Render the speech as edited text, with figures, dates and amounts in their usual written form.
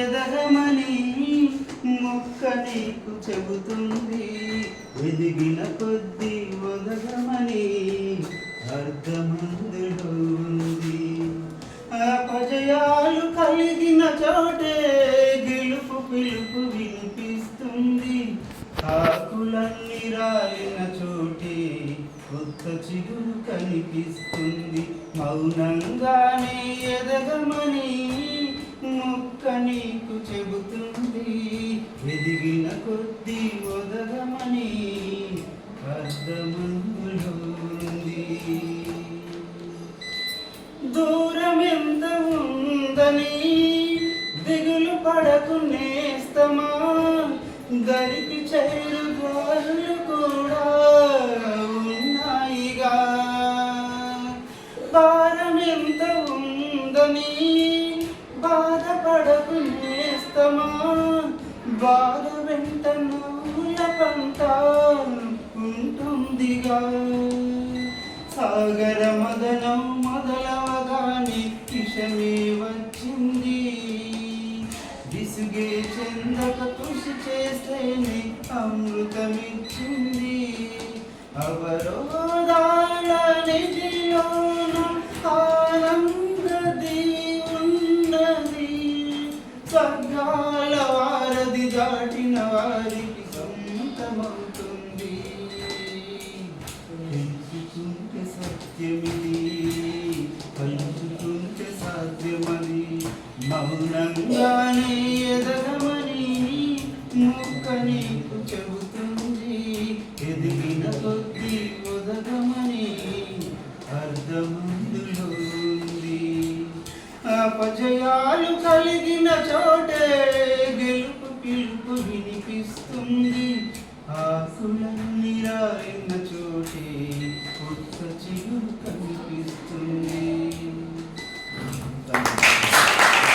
ఎదగమని మొక్క నీకు చెబుతుంది. ఎదిగిన కొద్దీ ఒదగమని అర్థమందులో ఉంది. అపజయాలు కలిగిన చోటే గెలుపు పిలుపు వినిపిస్తుంది. ఆకులన్నీ రాలిన చోటే కొత్త చిగురు కనిపిస్తుంది. మౌనంగానే ఎదగమని మొక్క నీకు చెబుతుంది. ఎదిగిన కొద్దీ ఒదగమని అర్థమందులో ఉంది. దూరం ఎంత ఉందని దిగులు పడకు నేస్తమా, దరికి చేరుగాలు కూడా ఉన్నాయిగా. భారం ఎంత ఉందని బాధపడకు నేస్తమా, బాధ వెంట నూల పంట ఉంటుందిగా. సాగర మదనం మొదలవగానే విషమే వచ్చింది. విసుగే చెందక కృషి చేస్తేనే అమృతమిచ్చింది. అవరోధాల నిధిలోన ఆనందది ఉన్నది. స్వర్గాల వారధి దాటిన వారికి సొంతమవుతుంది. తెలుసుకుంటే సత్యమిది, పంచుకుంటే సాధ్యమది. మౌనంగానే ఎదగమని మొక్క నీకు చెబుతుంది. ఎదిగిన కొద్దీ ఒదగమని అర్థమందులో ఉంది. అపజయాలు కలిగిన చోటే గెలుపు పిలుపు వినిపిస్తుంది. ఆకులన్నీ రాలిన చోటే